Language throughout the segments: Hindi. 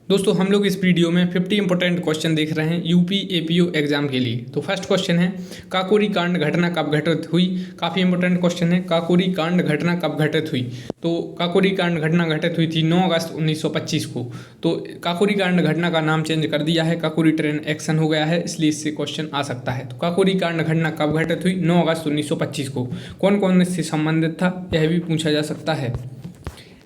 दोस्तों हम लोग इस वीडियो में 50 इंपॉर्टेंट क्वेश्चन देख रहे हैं यूपी एपीओ एग्जाम के लिए। तो फर्स्ट क्वेश्चन है काकोरी कांड घटना कब घटित हुई। काफ़ी इंपॉर्टेंट क्वेश्चन है, काकोरी कांड घटना कब घटित हुई। तो काकोरी कांड घटना घटित हुई थी 9 अगस्त 1925 को। तो काकोरी कांड घटना का नाम चेंज कर दिया है, काकोरी ट्रेन एक्शन हो गया है, इसलिए इससे क्वेश्चन आ सकता है। तो काकोरी कांड घटना कब घटित हुई 9 अगस्त 1925 को। कौन कौन इससे संबंधित था यह भी पूछा जा सकता है।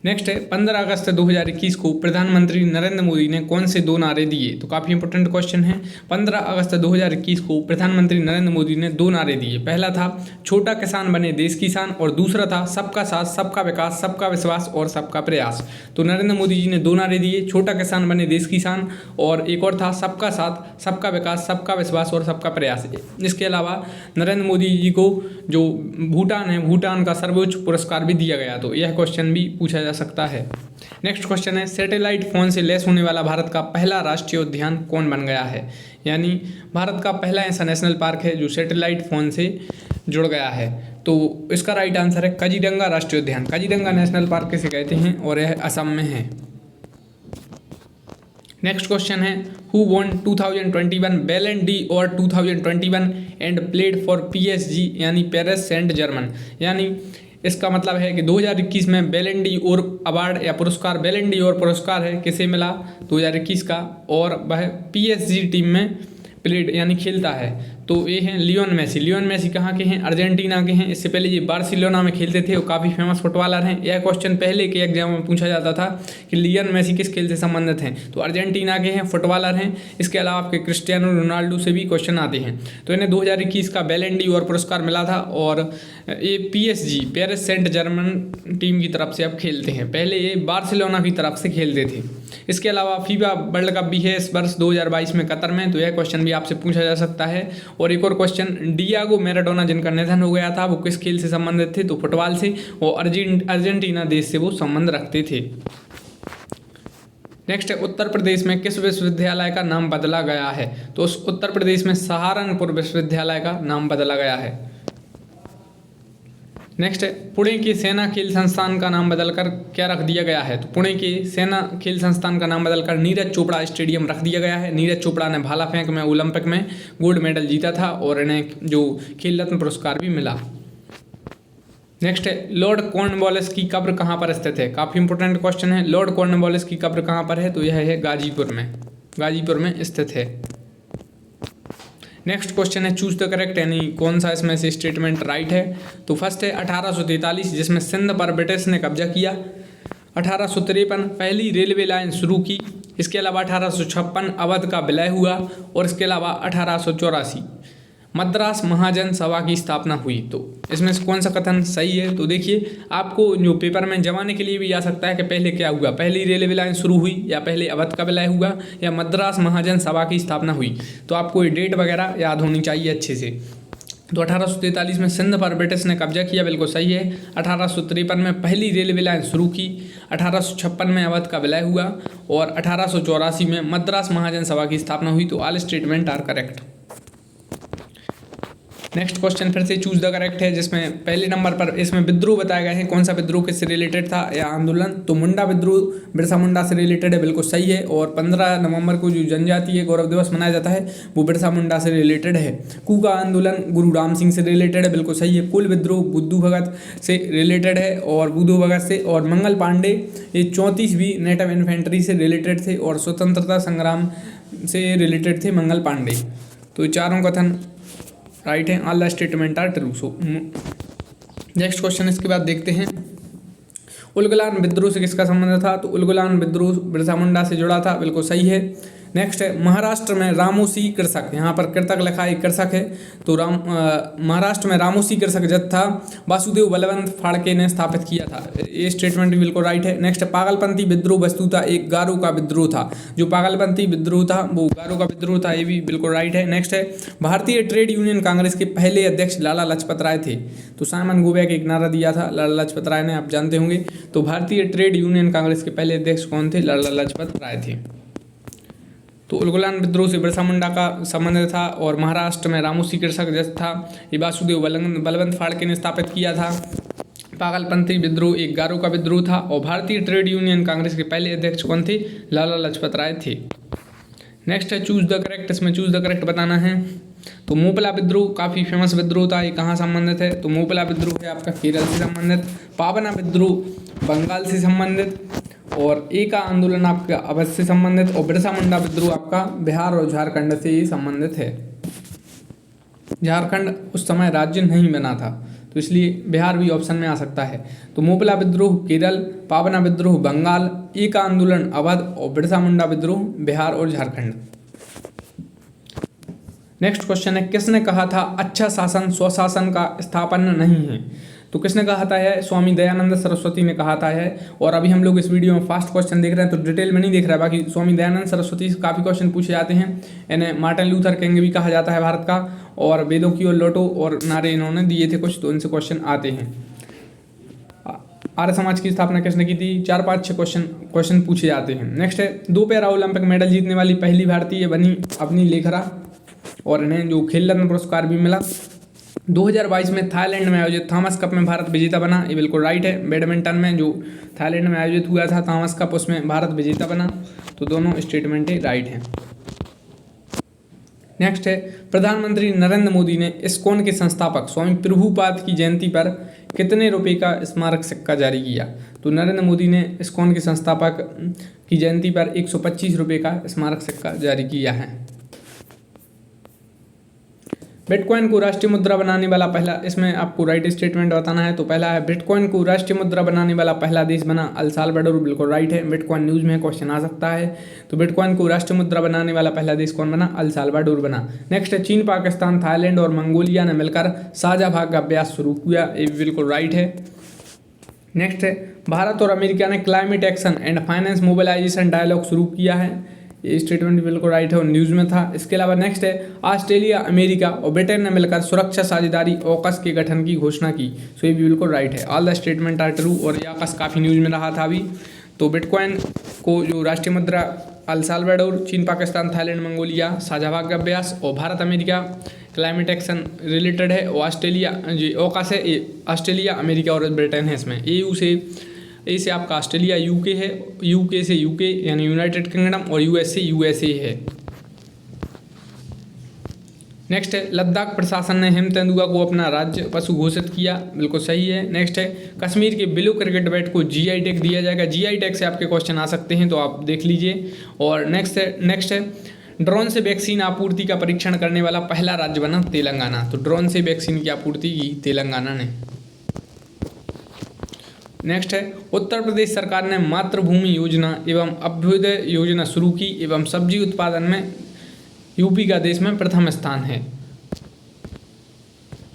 नेक्स्ट है 15 अगस्त 2021 को प्रधानमंत्री नरेंद्र मोदी ने कौन से 2 नारे दिए। तो काफ़ी इंपॉर्टेंट क्वेश्चन है। 15 अगस्त 2021 को प्रधानमंत्री नरेंद्र मोदी ने 2 नारे दिए। पहला था छोटा किसान बने देश की शान और दूसरा था सबका साथ सबका विकास सबका विश्वास और सबका प्रयास। तो नरेंद्र मोदी जी ने 2 नारे दिए, छोटा किसान बने देश की शान और एक और था सबका साथ सबका विकास सबका विश्वास और सबका प्रयास। इसके अलावा नरेंद्र मोदी जी को जो भूटान है, भूटान का सर्वोच्च पुरस्कार भी दिया गया। तो यह क्वेश्चन भी पूछा सकता है। नेक्स्ट क्वेश्चन है सैटेलाइट फोन से लैस होने वाला भारत का पहला राष्ट्रीय उद्यान कौन बन गया है। यानी भारत का पहला ऐसा नेशनल पार्क है जो सैटेलाइट फोन से जुड़ गया है। तो इसका राइट आंसर है काजीरंगा राष्ट्रीय उद्यान। काजीरंगा नेशनल पार्क किसे कहते हैं और यह असम में है। नेक्स्ट क्वेश्चन है हु वॉन 2021 बैलन डी और 2021 एंड प्लेड फॉर पीएसजी यानी पेरिस सेंट जर्मन। यानी इसका मतलब है कि 2021 में बैलन डी और अवार्ड या पुरस्कार, बैलन डी और पुरस्कार है किसे मिला 2021 का, और वह पीएसजी टीम में प्लेड यानी खेलता है। तो ये हैं लियोन मेसी। लियोन मेसी कहाँ के हैं, अर्जेंटीना के हैं। इससे पहले ये बार्सिलोना में खेलते थे और काफ़ी फेमस फुटबॉलर हैं। यह क्वेश्चन पहले के एग्जाम में पूछा जाता था कि लियोन मेसी किस खेल से संबंधित हैं। तो अर्जेंटीना के हैं, फुटबॉलर हैं। इसके अलावा आपके क्रिस्टियानो रोनाल्डो से भी क्वेश्चन आते हैं। तो इन्हें 2021 का बैलन डी और पुरस्कार मिला था और ये PSG Paris Saint Germain team की तरफ से अब खेलते हैं। पहले ये बार्सिलोना की तरफ से खेलते थे। इसके अलावा फीफा वर्ल्ड कप भी है इस वर्ष 2022 में कतर में। तो यह क्वेश्चन भी आपसे पूछा जा सकता है। और एक और क्वेश्चन डियागो मैराडोना जिनका निधन हो गया था वो किस खेल से संबंधित थे। तो फुटबॉल से, और अर्जेंटीना देश से वो संबंध रखते थे। नेक्स्ट है उत्तर प्रदेश में किस विश्वविद्यालय का नाम बदला गया है। तो उस उत्तर प्रदेश में सहारनपुर विश्वविद्यालय का नाम बदला गया है। नेक्स्ट है पुणे के सेना खेल संस्थान का नाम बदलकर क्या रख दिया गया है। तो पुणे के सेना खेल संस्थान का नाम बदलकर नीरज चोपड़ा स्टेडियम रख दिया गया है। नीरज चोपड़ा ने भाला फेंक में ओलंपिक में गोल्ड मेडल जीता था और इन्हें जो खेल रत्न पुरस्कार भी मिला। नेक्स्ट है लॉर्ड कॉर्नवालिस की कब्र कहाँ पर स्थित है। काफ़ी इंपॉर्टेंट क्वेश्चन है। लॉर्ड कॉर्नवालिस की कब्र कहाँ पर है। तो यह है गाजीपुर में, गाजीपुर में स्थित है। नेक्स्ट क्वेश्चन है चूज द करेक्ट, यानी कौन सा इसमें से स्टेटमेंट राइट है। तो फर्स्ट है 1843 जिसमें सिंध पर ब्रिटिश ने कब्जा किया। 1853 पहली रेलवे लाइन शुरू की। इसके अलावा 1856 अवध का विलय हुआ। और इसके अलावा 1884 मद्रास महाजन सभा की स्थापना हुई। तो इसमें से कौन सा कथन सही है। तो देखिए आपको जो पेपर में जमाने के लिए भी आ सकता है कि पहले क्या हुआ, पहली रेलवे लाइन शुरू हुई या पहले अवध का विलय हुआ या मद्रास महाजन सभा की स्थापना हुई। तो आपको ये डेट वगैरह याद होनी चाहिए अच्छे से। तो 1843 में सिंध पर ब्रिटिश ने कब्जा किया, बिल्कुल सही है। 1853 में पहली रेलवे लाइन शुरू की। 1856 में अवध का विलय हुआ और 1884 में मद्रास महाजन सभा की स्थापना हुई। तो all statement are correct. Next question फिर से चूज द करेक्ट है जिसमें पहले नंबर पर इसमें विद्रोह बताया गया है। कौन सा विद्रोह किससे रिलेटेड था या आंदोलन। तो मुंडा विद्रोह बिरसा मुंडा से रिलेटेड है, बिल्कुल सही है। और 15 नवंबर को जो जनजातीय गौरव दिवस मनाया जाता है वो बिरसा मुंडा से रिलेटेड है। कूका आंदोलन गुरु राम सिंह से रिलेटेड है, बिल्कुल सही है। कुल विद्रोह बुद्धू भगत से रिलेटेड है और बुद्धू भगत से। और मंगल पांडे ये 34 भी नेटिव इन्फेंट्री से रिलेटेड थे और स्वतंत्रता संग्राम से रिलेटेड थे मंगल पांडे। तो चारों कथन राइट है, all the statement are true. So next question इसके बाद देखते हैं उलगुलान विद्रोह से किसका संबंध था। तो उलगुलान विद्रोह बिरसा मुंडा से जुड़ा था, बिल्कुल सही है। नेक्स्ट है महाराष्ट्र में रामोसी कृषक, यहाँ पर कृतक लिखा है कृषक है। तो महाराष्ट्र में रामोसी कृषक जत्था वासुदेव बलवंत फाड़के ने स्थापित किया था। ये स्टेटमेंट भी बिल्कुल राइट है। नेक्स्ट पागलपंथी विद्रोह वस्तुतः एक गारो का विद्रोह था। जो पागलपंथी विद्रोह था वो गारो का विद्रोह था, ये भी बिल्कुल राइट है। नेक्स्ट है भारतीय ट्रेड यूनियन कांग्रेस के पहले अध्यक्ष लाला लाजपत राय थे। तो साइमन गोबैक एक नारा दिया था लाला लाजपत राय ने, आप जानते होंगे। तो भारतीय ट्रेड यूनियन कांग्रेस के पहले अध्यक्ष कौन थे, लाला लाजपत राय थे। तो उलगुलान विद्रोह से बिरसा मुंडा का संबंध था। और महाराष्ट्र में रामोसी कृषक जत्था ये वासुदेव बलवंत फाड़के ने स्थापित किया था। पागलपंथी विद्रोह एक गारो का विद्रोह था। और भारतीय ट्रेड यूनियन कांग्रेस के पहले अध्यक्ष कौन थे? लाला लाजपत राय थे। नेक्स्ट है चूज द करेक्ट, इसमें चूज द करेक्ट बताना है। तो मोपला विद्रोह काफ़ी फेमस विद्रोह था, ये कहाँ संबंधित है? तो मोपला विद्रोह है आपका केरल से संबंधित, पावना विद्रोह बंगाल से संबंधित, और एका आंदोलन आपका अवध से संबंधित, और बिरसा मुंडा विद्रोह आपका बिहार और झारखंड से ही संबंधित है। झारखंड उस समय राज्य नहीं बना था, तो इसलिए बिहार भी ऑप्शन में आ सकता है। तो मोपला विद्रोह केरल, पावना विद्रोह बंगाल, एका आंदोलन अवध और बिरसा मुंडा विद्रोह बिहार और झारखंड। नेक्स्ट क्वेश्चन है, किसने कहा था अच्छा शासन स्वशासन का स्थापन नहीं है? तो किसने कहा था? है स्वामी दयानंद सरस्वती ने कहा था है। और अभी हम लोग इस वीडियो में फास्ट क्वेश्चन देख रहे हैं, तो डिटेल में नहीं देख रहा है। बाकी स्वामी दयानंद सरस्वती से काफ़ी क्वेश्चन पूछे जाते हैं। इन्हें मार्टिन लूथर किंग भी कहा जाता है भारत का, और वेदों की ओर लौटो और नारे इन्होंने दिए थे कुछ, तो इनसे क्वेश्चन आते हैं। आर्य समाज की स्थापना किसने की थी? 4-5-6 क्वेश्चन पूछे जाते हैं। नेक्स्ट है, 2 पैरा ओलंपिक मेडल जीतने वाली पहली भारतीय बनी अपनी लेखरा, और इन्हें जो खेल रत्न पुरस्कार भी मिला। 2022 में थाईलैंड में आयोजित थॉमस कप में भारत विजेता बना, ये बिल्कुल राइट है। बैडमिंटन में जो थाईलैंड में आयोजित हुआ था थॉमस कप, उसमें भारत विजेता बना, तो दोनों स्टेटमेंट राइट हैं। नेक्स्ट है, प्रधानमंत्री नरेंद्र मोदी ने इस्कॉन के संस्थापक स्वामी प्रभुपाद की जयंती पर कितने रुपए का स्मारक सिक्का जारी किया? तो नरेंद्र मोदी ने इस्कॉन के संस्थापक की जयंती पर 125 रुपये का स्मारक सिक्का जारी किया है। बिटकॉइन को राष्ट्रीय मुद्रा बनाने वाला पहला, इसमें आपको राइट स्टेटमेंट बताना है। तो पहला है, बिटकॉइन को राष्ट्रीय मुद्रा बनाने वाला पहला देश बना अल साल्वाडोर, बिल्कुल राइट है। बिटकॉइन न्यूज़ में क्वेश्चन आ सकता है। तो बिटकॉइन को राष्ट्रीय मुद्रा बनाने वाला पहला देश कौन बना? अल साल्वाडोर बना। नेक्स्ट है, चीन, पाकिस्तान, थाईलैंड और मंगोलिया ने मिलकर साझा भाग का अभ्यास शुरू किया, ये बिल्कुल राइट है। नेक्स्ट है, भारत और अमेरिका ने climate action and finance mobilisation dialogue शुरू किया है, ये स्टेटमेंट बिल्कुल राइट है और न्यूज़ में था। इसके अलावा नेक्स्ट है, ऑस्ट्रेलिया, अमेरिका और ब्रिटेन ने मिलकर सुरक्षा साझेदारी ऑकस के गठन की घोषणा की, सो ये भी बिल्कुल राइट है। All the statement are true, और ये ऑकस काफ़ी न्यूज़ में रहा था अभी। तो बिटकॉइन को जो राष्ट्रीय मुद्रा अल साल्वाडोर, चीन, पाकिस्तान, थाईलैंड, मंगोलिया साझा भाग का अभ्यास, और Bharat America climate action related है, और ऑस्ट्रेलिया जो ऑकस है ये ऑस्ट्रेलिया, अमेरिका और ब्रिटेन है। इसमें EU से आपका ऑस्ट्रेलिया, UK है, UK से UK यानी यूनाइटेड किंगडम, और US से USA है। नेक्स्ट है, लद्दाख प्रशासन ने हेम तेंदुआ को अपना राज्य पशु घोषित किया, बिल्कुल सही है। नेक्स्ट है, कश्मीर के बिलू क्रिकेट बैट को GI टैग दिया जाएगा। GI टैग से आपके क्वेश्चन आ सकते हैं, तो आप देख लीजिए। और नेक्स्ट है, ड्रोन से वैक्सीन आपूर्ति का परीक्षण करने वाला पहला राज्य बना तेलंगाना। तो ड्रोन से वैक्सीन की आपूर्ति की तेलंगाना ने। नेक्स्ट है, उत्तर प्रदेश सरकार ने मातृभूमि योजना एवं अभ्युदय योजना शुरू की, एवं सब्जी उत्पादन में यूपी का देश में प्रथम स्थान है।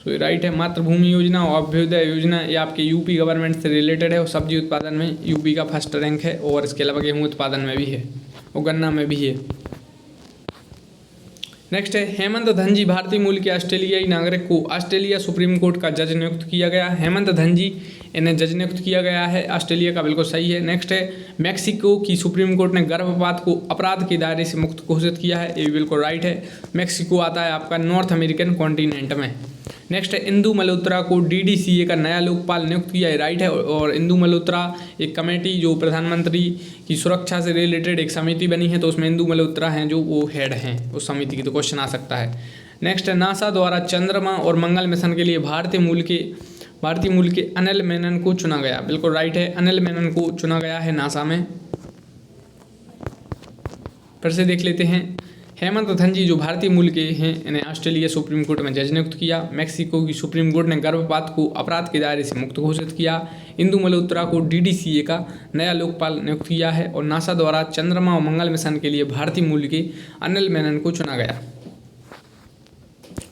तो ये राइट है। मातृभूमि योजना और अभ्युदय योजना ये आपके यूपी गवर्नमेंट से रिलेटेड है, और सब्जी उत्पादन में यूपी का फर्स्ट रैंक है, और इसके अलावा गेहूँ उत्पादन में भी है और गन्ना में भी है। नेक्स्ट है, हेमंत धनजी भारतीय मूल के ऑस्ट्रेलियाई नागरिक को ऑस्ट्रेलिया सुप्रीम कोर्ट का जज नियुक्त किया गया। हेमंत धनजी इन्हें जज नियुक्त किया गया है ऑस्ट्रेलिया का, बिल्कुल सही है। नेक्स्ट है, मेक्सिको की सुप्रीम कोर्ट ने गर्भपात को अपराध के दायरे से मुक्त घोषित किया है, ये बिल्कुल राइट है। मेक्सिको आता है आपका नॉर्थ अमेरिकन कॉन्टिनेंट में। नेक्स्ट है, इंदु मल्होत्रा को DDCA का नया लोकपाल नियुक्त किया है, राइट है। और इंदु मल्होत्रा एक कमेटी जो प्रधानमंत्री की सुरक्षा से रिलेटेड एक समिति बनी है, तो उसमें इंदु मल्होत्रा हैं जो वो हेड हैं उस समिति की, तो क्वेश्चन आ सकता है। नेक्स्ट है, नासा द्वारा चंद्रमा और मंगल मिशन के लिए भारतीय मूल के अनिल मेनन को चुना गया, बिल्कुल राइट है। अनिल मेनन को चुना गया है नासा में। फिर से देख लेते हैं, हेमंत धनजी जो भारतीय मूल के हैं, इन्हें ऑस्ट्रेलिया सुप्रीम कोर्ट में जज नियुक्त किया। मेक्सिको की सुप्रीम कोर्ट ने गर्भपात को अपराध के दायरे से मुक्त घोषित किया। इंदु मल्होत्रा को DDCA का नया लोकपाल नियुक्त किया है, और नासा द्वारा चंद्रमा और मंगल मिशन के लिए भारतीय मूल के अनिल मेनन को चुना गया।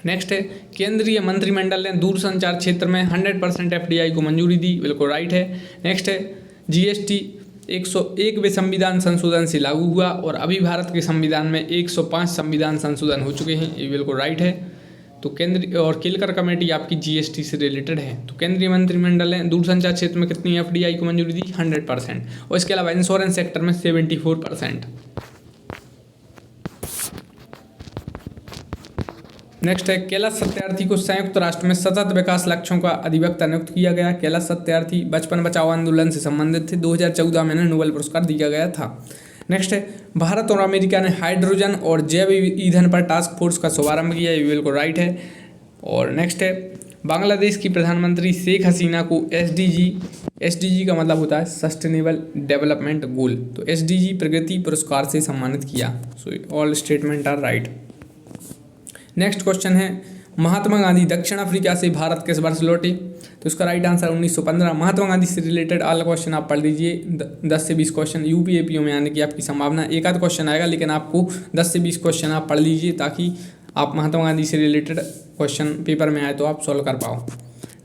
नेक्स्ट है, केंद्रीय मंत्रिमंडल ने दूरसंचार क्षेत्र में 100% FDI को मंजूरी दी, बिल्कुल राइट है। नेक्स्ट है, GST 101वें संविधान संशोधन से लागू हुआ, और अभी भारत के संविधान में 105 संविधान संशोधन हो चुके हैं, ये बिल्कुल राइट है। तो केंद्रीय और केलकर कमेटी आपकी GST से रिलेटेड है। तो केंद्रीय मंत्रिमंडल ने दूरसंचार क्षेत्र में कितनी FDI को मंजूरी दी? 100%, और इसके अलावा इंश्योरेंस सेक्टर में 74%। नेक्स्ट है कैलाश सत्यार्थी को संयुक्त राष्ट्र में सतत विकास लक्ष्यों का अधिवक्ता नियुक्त किया गया। कैलाश सत्यार्थी बचपन बचाओ आंदोलन से संबंधित थे। 2014 में इन्हें नोबेल पुरस्कार दिया गया था। नेक्स्ट है भारत और अमेरिका ने हाइड्रोजन और जैव ईंधन पर टास्क फोर्स का शुभारंभ किया। ये बिल्कुल राइट है। और नेक्स्ट है बांग्लादेश की प्रधानमंत्री शेख हसीना को एसडीजी का मतलब होता है सस्टेनेबल डेवलपमेंट गोल, तो एसडीजी प्रगति पुरस्कार से सम्मानित किया। So all statement are right. Next question है महात्मा गांधी दक्षिण अफ्रीका से भारत किस वर्ष लौटे, तो इसका राइट आंसर 1915। महात्मा गांधी से रिलेटेड ऑल क्वेश्चन आप पढ़ लीजिए। 10 से 20 क्वेश्चन यूपीएपीओ में आने की आपकी संभावना, एक आध क्वेश्चन आएगा, लेकिन आपको 10 से 20 क्वेश्चन आप पढ़ लीजिए ताकि आप महात्मा गांधी से रिलेटेड क्वेश्चन पेपर में आए तो आप सॉल्व कर पाओ।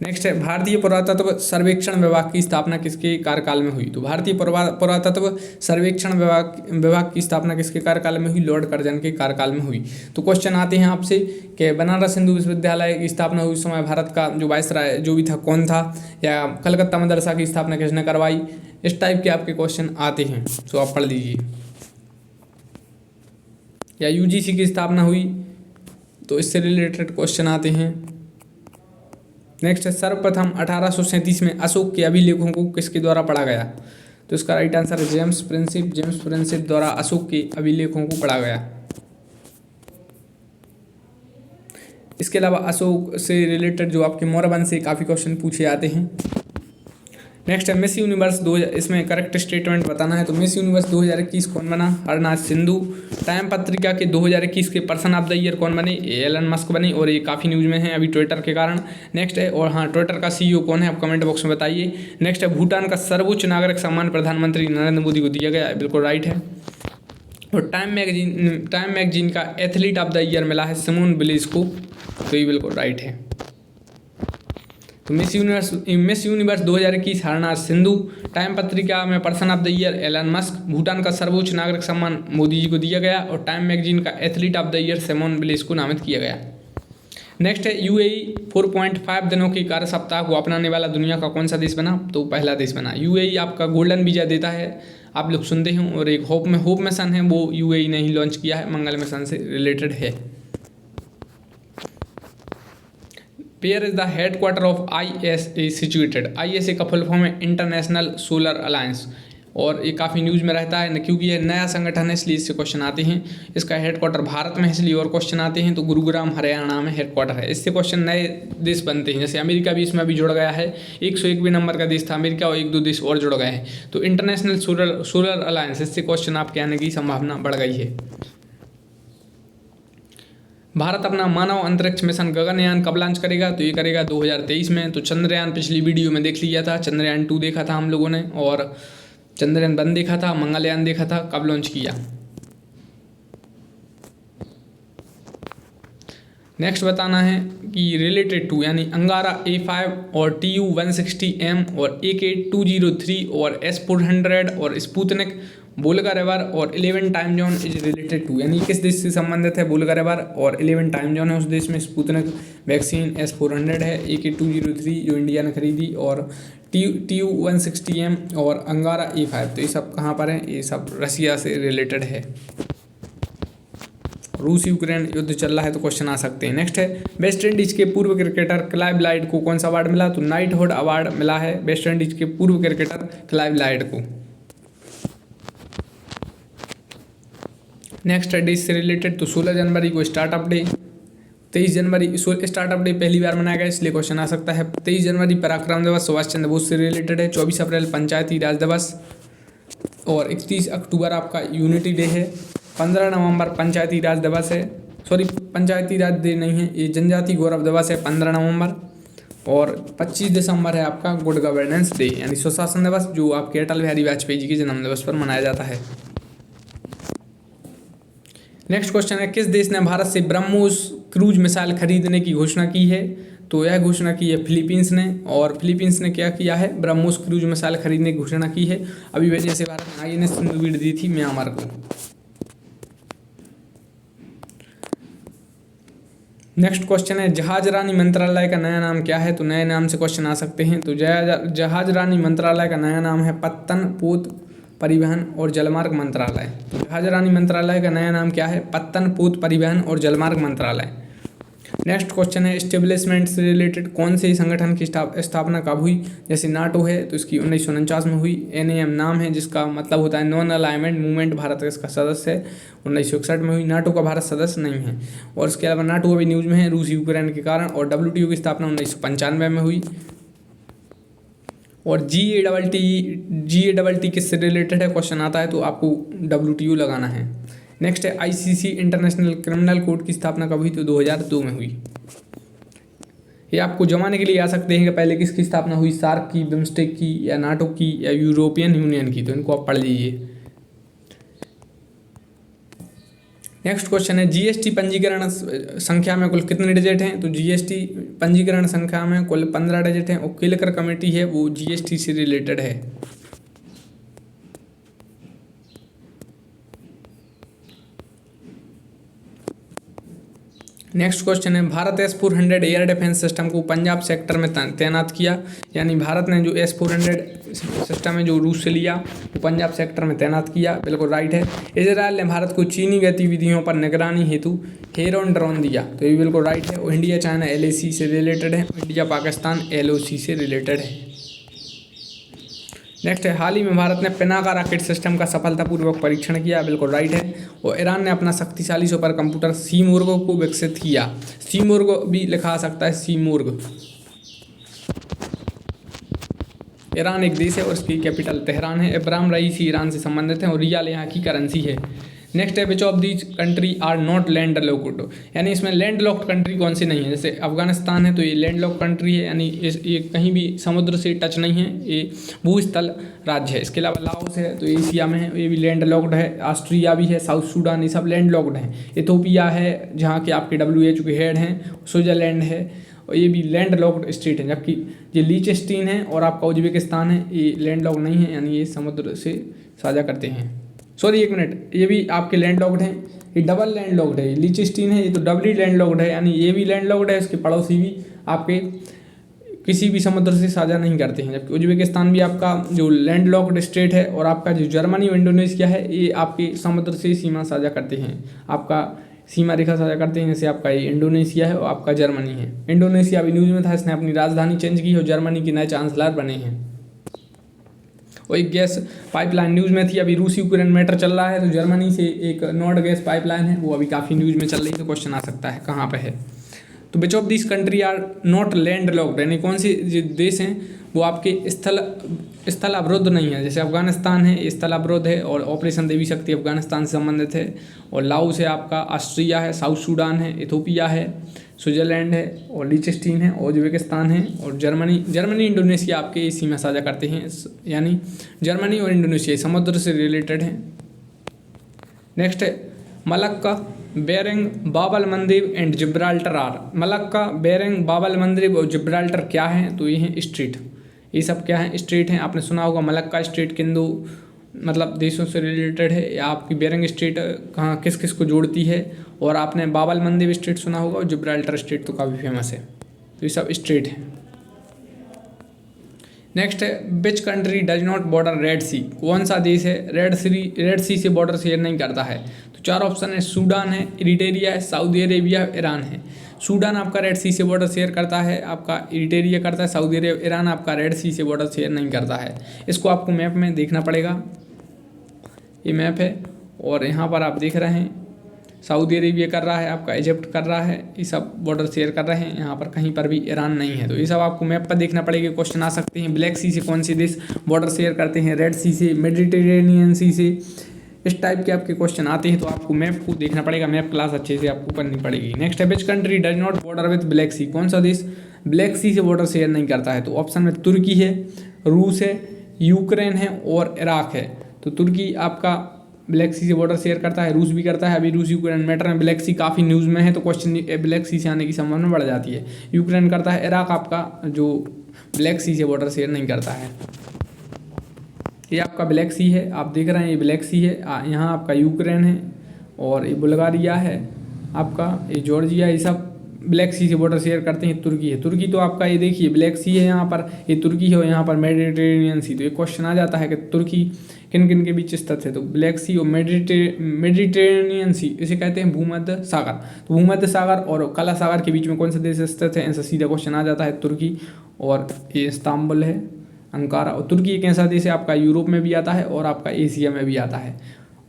नेक्स्ट है भारतीय पुरातत्व सर्वेक्षण विभाग की स्थापना किसके कार्यकाल में हुई, तो भारतीय पुरातत्व सर्वेक्षण विभाग की स्थापना किसके कार्यकाल में हुई, लॉर्ड कर्जन के कार्यकाल में हुई। तो क्वेश्चन आते हैं आपसे कि बनारस हिंदू विश्वविद्यालय की स्थापना हुई उस समय भारत का जो वायसराय जो भी था कौन था, या कलकत्ता मदरसा की स्थापना किसने करवाई, इस टाइप के आपके क्वेश्चन आते हैं, तो आप पढ़ लीजिए। या यूजीसी की स्थापना हुई, तो इससे रिलेटेड क्वेश्चन आते हैं। नेक्स्ट है सर्वप्रथम 1837 में अशोक के अभिलेखों को किसके द्वारा पढ़ा गया, तो इसका राइट आंसर है जेम्स प्रिंसिप द्वारा अशोक के अभिलेखों को पढ़ा गया। इसके अलावा अशोक से रिलेटेड जो आपके मौर्य वंश से काफ़ी क्वेश्चन पूछे जाते हैं। नेक्स्ट है मिस यूनिवर्स 2000, इसमें करेक्ट स्टेटमेंट बताना है। तो मिस यूनिवर्स 2021 कौन बना, हरनाथ सिंधु। टाइम पत्रिका के 2021 के पर्सन ऑफ द ईयर कौन बने, एलन मस्क बने, और ये काफ़ी न्यूज़ में है अभी ट्विटर के कारण। नेक्स्ट है, और हाँ ट्विटर का सीईओ कौन है आप कमेंट बॉक्स में बताइए। नेक्स्ट है भूटान का सर्वोच्च नागरिक सम्मान प्रधानमंत्री नरेंद्र मोदी को दिया गया, बिल्कुल राइट है। और टाइम मैगजीन का एथलीट ऑफ द ईयर मिला है सिमोन बिलीज को, तो ये बिल्कुल राइट है। तो miss universe 2021 Harnaaz Sandhu, Time पत्रिका में person of the year Elon Musk, Bhutan का सर्वोच्च नागरिक सम्मान मोदी जी को दिया गया, और टाइम मैगजीन का athlete of the year Simone Biles को नामित किया गया। नेक्स्ट है यूएई 4.5 दिनों की कार्य सप्ताह को अपनाने वाला दुनिया का कौन सा देश बना, तो पहला देश बना। यूएई आपका गोल्डन वीजा देता है, आप लोग सुनते हैं, और एक होप मिशन है वो यूएई ने ही लॉन्च किया है, मंगल मिशन से रिलेटेड है। Where is the headquarter of ISA situated? ISA का फुल फॉर्म है इंटरनेशनल सोलर अलायंस, और ये काफ़ी न्यूज़ में रहता है क्योंकि ये नया संगठन है, इसलिए इससे क्वेश्चन आते हैं। इसका हेडक्वार्टर भारत में है इसलिए और क्वेश्चन आते हैं। तो गुरुग्राम हरियाणा में हेडक्वार्टर है। इससे क्वेश्चन नए देश बनते हैं, जैसे अमेरिका भी इसमें अभी जुड़ गया है। 101वें नंबर का देश था अमेरिका, और 1-2 देश और जुड़ गए हैं। तो इंटरनेशनल सोलर अलायंस, इससे क्वेश्चन आपके आने की संभावना बढ़ गई है। भारत अपना मानव अंतरिक्ष मिशन गगनयान कब लॉन्च करेगा, तो ये करेगा 2023 में। तो चंद्रयान पिछली वीडियो में देख लिया था, चंद्रयान 2 देखा था हम लोगों ने, और चंद्रयान 1 देखा था, मंगलयान देखा था, कब लॉन्च किया। नेक्स्ट बताना है कि रिलेटेड टू, यानी अंगारा A5 और TU-160M और AK-203 और S-400 और स्पुतनिक, वोल्गा रिवर और 11 time zone is related to, यानी किस देश से संबंधित है वोल्गा रिवर, और 11 टाइम जोन है उस देश में। स्पुतनिक वैक्सीन S-400 है, AK-203 जो इंडिया ने खरीदी, और TU-160M और अंगारा A5, तो ये सब कहाँ पर है, ये सब रसिया से रिलेटेड है। रूस यूक्रेन युद्ध चल रहा है तो क्वेश्चन आ सकते हैं। नेक्स्ट है वेस्ट इंडीज के पूर्व क्रिकेटर क्लाइव लाइड को कौन सा अवार्ड मिला, तो नाइटहुड अवार्ड मिला है वेस्ट इंडीज के पूर्व क्रिकेटर क्लाइव लाइड को। नेक्स्ट है डेज से रिलेटेड, तो 16 जनवरी को स्टार्टअप डे, 23 जनवरी स्टार्टअप डे पहली बार मनाया गया इसलिए क्वेश्चन आ सकता है। 23 जनवरी पराक्रम दिवस सुभाष चंद्र बोस से रिलेटेड है। 24 अप्रैल पंचायती राज दिवस, और 31 अक्टूबर आपका यूनिटी डे है। 15 नवंबर पंचायती राज दिवस है, सॉरी पंचायती राज डे नहीं है, ये जनजाति गौरव दिवस है 15 नवंबर, और 25 दिसंबर है आपका गुड गवर्नेंस डे, यानी सुशासन दिवस, जो आपके अटल बिहारी वाजपेयी जी के जन्म दिवस पर मनाया जाता है। नेक्स्ट क्वेश्चन है किस देश ने भारत से ब्रह्मोस क्रूज मिसाइल खरीदने की घोषणा की है, तो यह घोषणा की है फिलीपींस ने, और फिलीपींस ने क्या किया है, ब्रह्मोस क्रूज मिसाइल खरीदने की घोषणा की है। अभी वजह से भारत ने INS सिंधु दी थी म्यांमार को। नेक्स्ट क्वेश्चन है जहाज रानी मंत्रालय का नया नाम क्या है, तो नए नाम से क्वेश्चन आ सकते हैं। तो जहाज रानी मंत्रालय का नया नाम है पत्तन पोत परिवहन और जलमार्ग मंत्रालय। जहाज रानी मंत्रालय का नया नाम क्या है, पत्तन पोत परिवहन और जलमार्ग मंत्रालय। नेक्स्ट क्वेश्चन है स्टेब्लिशमेंट से रिलेटेड, कौन से संगठन की स्थापना कब हुई? जैसे नाटो है तो इसकी 1949 में हुई। NAM नाम है जिसका मतलब होता है नॉन अलाइनमेंट मूवमेंट, भारत इसका सदस्य है, 1961 में हुई। नाटो का भारत सदस्य नहीं है। और इसके अलावा नाटो अभी न्यूज़ में है रूस यूक्रेन के कारण। और WTO की स्थापना 1995 में हुई। और GATT किससे रिलेटेड है क्वेश्चन आता है तो आपको WTO लगाना है। नेक्स्ट है ICC इंटरनेशनल क्रिमिनल कोर्ट की स्थापना कब हुई? तो 2002 में हुई। ये आपको जमाने के लिए आ सकते हैं कि पहले किसकी स्थापना हुई, सार्क की, बिम्स्टेक की, या नाटो की, या यूरोपियन यूनियन की, तो इनको आप पढ़ लीजिए। नेक्स्ट क्वेश्चन है GST पंजीकरण संख्या में कुल कितने डिजिट हैं? तो GST पंजीकरण संख्या में कुल 15 डिजिट हैं। और केलकर कमेटी है वो GST से रिलेटेड है। नेक्स्ट क्वेश्चन है Bharat S-400 air defence system को पंजाब सेक्टर में तैनात किया, यानी भारत ने जो S-400 सिस्टम है जो रूस से लिया वो पंजाब सेक्टर में तैनात किया, बिल्कुल राइट है। इजराइल ने भारत को चीनी गतिविधियों पर निगरानी हेतु हेरॉन ड्रोन दिया, तो ये बिल्कुल राइट है। और इंडिया चाइना LAC से रिलेटेड है, इंडिया पाकिस्तान LOC से रिलेटेड है। नेक्स्ट है हाल ही में भारत ने पिनाका रॉकेट सिस्टम का सफलतापूर्वक परीक्षण किया, बिल्कुल राइट है। और ईरान ने अपना शक्तिशाली सुपर कंप्यूटर सीमोर्ग को विकसित किया। सीमोर्ग भी लिखा सकता है, सीमोर्ग। ईरान एक देश है और इसकी कैपिटल तेहरान है। इब्राहिम रईसी ईरान से संबंधित हैं और रियाल यहाँ की करेंसी है। नेक्स्ट है which of these country are not land locked, यानी इसमें लैंड लॉक्ड कंट्री कौन सी नहीं है? जैसे अफगानिस्तान है तो ये लैंड लॉक्ड कंट्री है, यानी ये कहीं भी समुद्र से टच नहीं है, ये भूस्थल राज्य है। इसके अलावा लाओस है तो एशिया में है, ये भी लैंड लॉक्ड है। ऑस्ट्रिया भी है, साउथ सूडान, ये सब लैंड लॉक्ड हैं। इथोपिया है जहाँ के आपके WHO के हेड हैं। स्विट्जरलैंड है और ये भी लैंड लॉक्ड स्टेट है। जबकि ये लीचेस्टीन है और आपका उज्बेकिस्तान है, ये लैंड लॉक्ड नहीं है, यानी ये समुद्र से साझा करते हैं। सॉरी एक मिनट, ये भी आपके लैंड लॉक्ड हैं, ये डबल लैंड लॉक्ड है। लीचेस्टीन है ये तो डबली लैंड लॉक्ड है, यानी ये भी लैंड लॉक्ड है, इसके पड़ोसी भी आपके किसी भी समुद्र से साझा नहीं करते हैं। जबकि उज्बेकिस्तान भी आपका जो लैंड लॉक्ड स्टेट है। और आपका जो जर्मनी और इंडोनेशिया है ये आपके समुद्र से सीमा साझा करते हैं, आपका सीमा रेखा साझा करते हैं। जैसे आपका ये इंडोनेशिया है और आपका जर्मनी है। इंडोनेशिया अभी न्यूज़ में था, इसने अपनी राजधानी चेंज की और जर्मनी के नए चांसलर बने हैं। और एक गैस पाइपलाइन न्यूज़ में थी, अभी रूस यूक्रेन मैटर चल रहा है तो जर्मनी से एक नॉर्ड गैस पाइपलाइन है वो अभी काफ़ी न्यूज़ में चल रही है, तो क्वेश्चन आ सकता है कहाँ पे है। तो which of this country are not land locked, यानी कौन से जो देश हैं वो आपके स्थल अवरुद्ध नहीं है। जैसे अफगानिस्तान है ये स्थल अवरुद्ध है और ऑपरेशन देवी शक्ति अफगानिस्तान से संबंधित है। और लाओस है आपका, ऑस्ट्रिया है, साउथ सूडान है, इथोपिया है, स्विट्जरलैंड है, और लीचेस्टीन है, उज्बेकिस्तान है, और जर्मनी इंडोनेशिया आपके इसी में साझा करते हैं, यानी जर्मनी और इंडोनेशिया समुद्र से रिलेटेड हैं। नेक्स्ट है Malacca, Bering, Bab el Mandeb and Gibraltar are. Malacca, Bering, Bab el Mandeb और जिब्राल्टर क्या हैं? तो ये हैं स्ट्रेट, ये सब क्या हैं? स्ट्रेट हैं। आपने सुना होगा मलक्का स्ट्रेट किंदू मतलब देशों से रिलेटेड है, या आपकी बेरिंग स्ट्रेट कहाँ किस किस को जोड़ती है। और आपने बाबल मंदीब स्ट्रेट सुना होगा और जिब्राल्टर स्ट्रेट तो काफ़ी फेमस है। तो ये सब स्ट्रेट हैं। नेक्स्ट है which country does not border Red Sea, कौन सा देश है रेड सी से बॉर्डर शेयर नहीं करता है? तो चार ऑप्शन है, सूडान है, इरिटेरिया है, सऊदी अरेबिया, ईरान है। सूडान आपका रेड सी से बॉर्डर शेयर करता है, आपका इरिटेरिया करता है, सऊदी अरेबिया, ईरान आपका रेड सी से बॉर्डर शेयर नहीं करता है। इसको आपको मैप में देखना पड़ेगा, ये मैप है और यहाँ पर आप देख रहे हैं सऊदी अरेबिया कर रहा है, आपका इजिप्ट कर रहा है, ये सब बॉर्डर शेयर कर रहे हैं। यहाँ पर कहीं पर भी ईरान नहीं है, तो ये सब आपको मैप पर देखना पड़ेगा। क्वेश्चन आ सकते हैं ब्लैक सी से कौन से देश बॉर्डर शेयर करते हैं, रेड सी से, मेडिटेरेनियन सी से, इस टाइप के आपके क्वेश्चन आते हैं। तो आपको मैप को देखना पड़ेगा, मैप क्लास अच्छे से आपको करनी पड़ेगी। नेक्स्ट है which country does not border with Black Sea, कौन सा देश ब्लैक सी से बॉर्डर शेयर नहीं करता है? तो ऑप्शन में तुर्की है, रूस है, यूक्रेन है और इराक है। तो तुर्की आपका ब्लैक सी से बॉर्डर शेयर करता है, रूस भी करता है। अभी रूस यूक्रेन मैटर में ब्लैक सी काफ़ी न्यूज़ में है, तो क्वेश्चन ब्लैक सी से आने की संभावना बढ़ जाती है। यूक्रेन करता है, इराक आपका जो ब्लैक सी से बॉर्डर शेयर नहीं करता है। ये आपका ब्लैक सी है, आप देख रहे हैं ये ब्लैक सी है। यहाँ आपका यूक्रेन है और ये बुल्गारिया है, आपका ये जॉर्जिया, ये सब ब्लैक सी से बॉर्डर शेयर करते हैं, तुर्की है। तुर्की तो आपका ये देखिए ब्लैक सी है यहाँ पर, ये तुर्की है, और यहाँ पर मेडिटेरेनियन सी। तो एक क्वेश्चन आ जाता है कि तुर्की किन किन के बीच स्थित है, तो ब्लैक सी और मेडिटेरेनियन सी, इसे कहते हैं भूमध्य सागर। तो भूमध्य सागर और काला सागर के बीच में कौन सा देश स्थित है, इनसे सीधा क्वेश्चन आ जाता है तुर्की, और ये इस्तांबुल है, अंकारा। और तुर्की एक ऐसा देश है आपका यूरोप में भी आता है और आपका एशिया में भी आता है।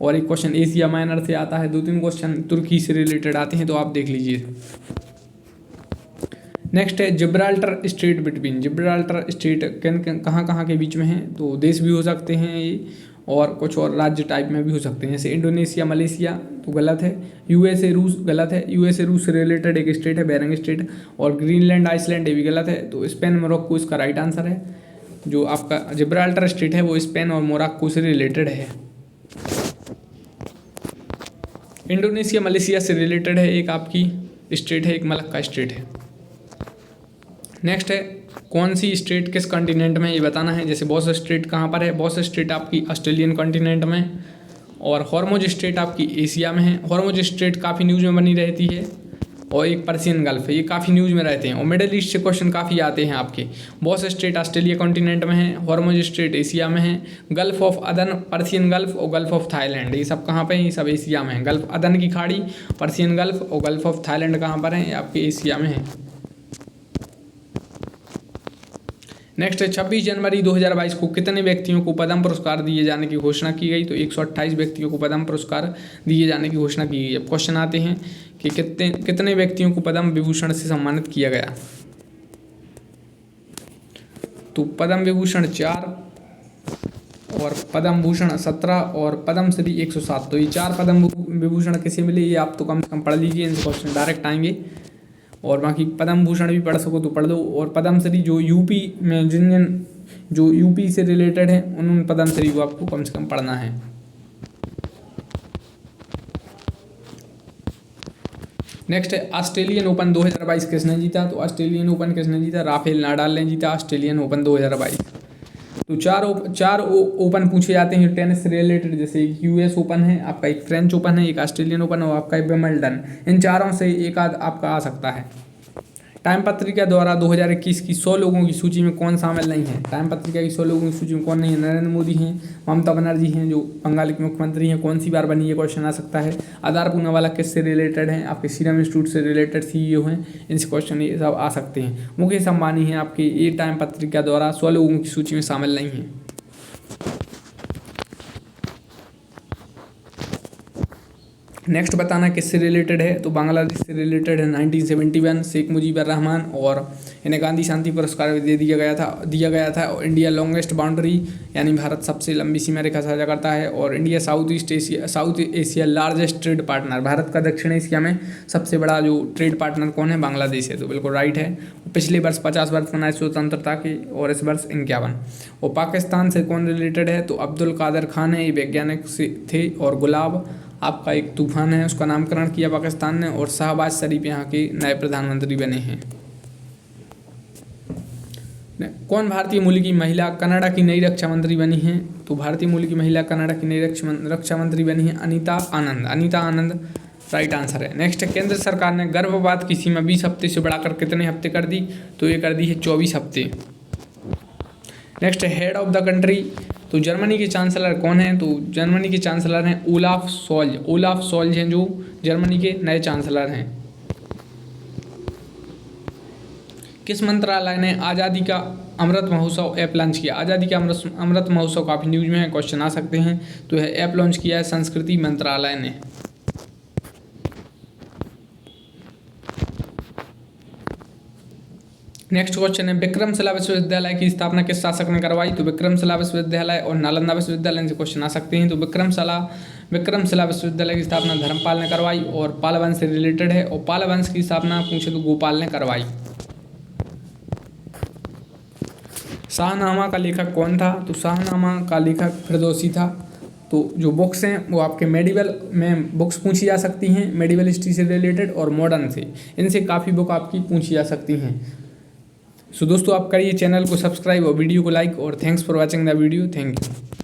और एक क्वेश्चन एशिया माइनर से आता है, 2-3 क्वेश्चन तुर्की से रिलेटेड आते हैं, तो आप देख लीजिए। नेक्स्ट है Gibraltar straight between. Gibraltar straight कहाँ कहाँ के बीच में है, तो देश भी हो सकते हैं ये, और कुछ और राज्य टाइप में भी हो सकते हैं, जैसे इंडोनेशिया, मलेशिया तो गलत है, यूएसए रूस गलत है, यूएसए रूस से रिलेटेड एक स्टेट है बेरिंग स्टेट, और ग्रीनलैंड आइसलैंड ये भी गलत है। तो स्पेन मोरक्को इसका राइट आंसर है। जो आपका जिब्राल्टर स्टेट है वो स्पेन और मोरक्को से रिलेटेड है। इंडोनेशिया मलेशिया से रिलेटेड है, एक आपकी स्टेट है, एक मलक्का स्टेट है। नेक्स्ट है कौन सी स्टेट किस कॉन्टिनेंट में, ये बताना है। जैसे बॉस स्टेट कहाँ पर है, बॉस स्टेट आपकी ऑस्ट्रेलियन कॉन्टिनेंट में, और हॉर्मुज स्टेट आपकी एशिया में है। हॉर्मुज स्टेट काफ़ी न्यूज़ में बनी रहती है, और एक पर्शियन गल्फ है, ये काफ़ी न्यूज़ में रहते हैं। और मिडिल ईस्ट से क्वेश्चन काफ़ी आते हैं आपके। बॉस स्टेट ऑस्ट्रेलिया कॉन्टिनेंट में है, हॉर्मुज स्टेट एशिया में है, गल्फ ऑफ अदन पर्शियन गल्फ और गल्फ ऑफ थाईलैंड ये सब कहाँ पे हैं, ये सब एशिया में है। गल्फ अदन की खाड़ी, पर्शियन गल्फ और गल्फ ऑफ थाईलैंड कहाँ पर हैं, ये आपके एशिया में है। नेक्स्ट है 26 जनवरी 2022 को कितने व्यक्तियों को पद्म पुरस्कार दिए जाने की घोषणा की गई, तो 128 व्यक्तियों को पद्म पुरस्कार दिए जाने की घोषणा की गई। अब क्वेश्चन आते हैं कि कितने व्यक्तियों को पद्म विभूषण से सम्मानित किया गया, तो पद्म विभूषण 4 और पद्म भूषण 17 और पद्म श्री 107। तो ये 4 पद्म विभूषण किसे मिले, ये आप तो कम से कम पढ़ लीजिए, इनसे क्वेश्चन डायरेक्ट आएंगे। और बाकी पद्म भूषण भी पढ़ सको तो पढ़ लो। और पद्म श्री जो यूपी में जो यूपी से रिलेटेड है उन पद्म श्री को आपको कम से कम पढ़ना है। नेक्स्ट है ऑस्ट्रेलियन ओपन 2022 किसने जीता, तो ऑस्ट्रेलियन ओपन किसने जीता, राफेल नाडाल ने जीता ऑस्ट्रेलियन ओपन 2022। तो चार ओपन पूछे जाते हैं टेनिस से रिलेटेड, जैसे एक यूएस ओपन है आपका, एक फ्रेंच ओपन है, एक ऑस्ट्रेलियन ओपन और आपका एक विंबलडन। इन चारों से एक आध आपका आ सकता है। टाइम पत्रिका द्वारा 2021 की 100 लोगों की सूची में कौन शामिल नहीं है, टाइम पत्रिका की 100 लोगों की सूची में कौन नहीं है, नरेंद्र मोदी हैं, ममता बनर्जी हैं जो बंगाल के मुख्यमंत्री हैं, कौन सी बार बनी है क्वेश्चन आ सकता है। आधार पूनावाला किससे रिलेटेड हैं, आपके सीरम इंस्टीट्यूट से रिलेटेड CEO हैं, इनसे क्वेश्चन ये सब आ सकते हैं। मुकेश अंबानी हैं आपके, ये टाइम पत्रिका द्वारा 100 लोगों की सूची में शामिल नहीं है। नेक्स्ट बताना किससे रिलेटेड है, तो बांग्लादेश से रिलेटेड है। 1971 शेख मुजीबर रहमान, और इन्हें गांधी शांति पुरस्कार दे दिया गया था। और इंडिया लॉन्गेस्ट बाउंड्री यानी भारत सबसे लंबी सीमा रेखा साझा करता है। और India south Asia largest trade partner, Bharat का दक्षिण एशिया में सबसे बड़ा जो ट्रेड पार्टनर कौन है, बांग्लादेश है। तो बिल्कुल राइट है। पिछले वर्ष 50 वर्ष मनाए स्वतंत्रता के, और इस वर्ष 51। और पाकिस्तान से कौन रिलेटेड है, तो अब्दुल कादर खान है, ये वैज्ञानिक से थे। और गुलाब आपका एक तूफान है, उसका नामकरण किया पाकिस्तान ने। और शहबाज शरीफ यहाँ के नए प्रधानमंत्री बने हैं। कौन भारतीय मूल की महिला कनाडा की नई रक्षा मंत्री बनी है, तो भारतीय मूल की महिला कनाडा की नई रक्षा मंत्री बनी है अनीता आनंद राइट आंसर है। नेक्स्ट, केंद्र सरकार ने गर्भपात की सीमा 20 हफ्ते से बढ़ाकर कितने हफ्ते कर दी, तो ये कर दी है 24 हफ्ते। Next, head of the country, तो जर्मनी के चांसलर कौन है, तो जर्मनी के चांसलर हैं ओलाफ सोल्ज हैं जो जर्मनी के नए चांसलर हैं। किस मंत्रालय ने आज़ादी का अमृत महोत्सव ऐप लॉन्च किया, आज़ादी का अमृत महोत्सव काफ़ी न्यूज में है, क्वेश्चन आ सकते हैं। तो यह ऐप लॉन्च किया है संस्कृति मंत्रालय ने। नेक्स्ट क्वेश्चन है, विक्रमशिला विश्वविद्यालय की स्थापना किस शासक ने करवाई, तो विक्रमशिला विश्वविद्यालय और नालंदा विश्वविद्यालय से क्वेश्चन आ सकते हैं। तो विक्रमशिला विश्वविद्यालय की स्थापना धर्मपाल ने करवाई और पाल वंश से रिलेटेड है। और पाल वंश की स्थापना पूछे तो गोपाल ने करवाई। शाहनामा का लेखक कौन था, तो शाहनामा का लेखक फिरदौसी था। तो जो बुक्स हैं वो आपके मेडिवल में बुक्स पूछी जा सकती हैं, मेडिवल हिस्ट्री से रिलेटेड और मॉडर्न से, इनसे काफ़ी बुक आपकी पूछी जा सकती हैं। सो दोस्तों, आप करिए चैनल को सब्सक्राइब और वीडियो को लाइक, और thanks for watching the video. Thank you.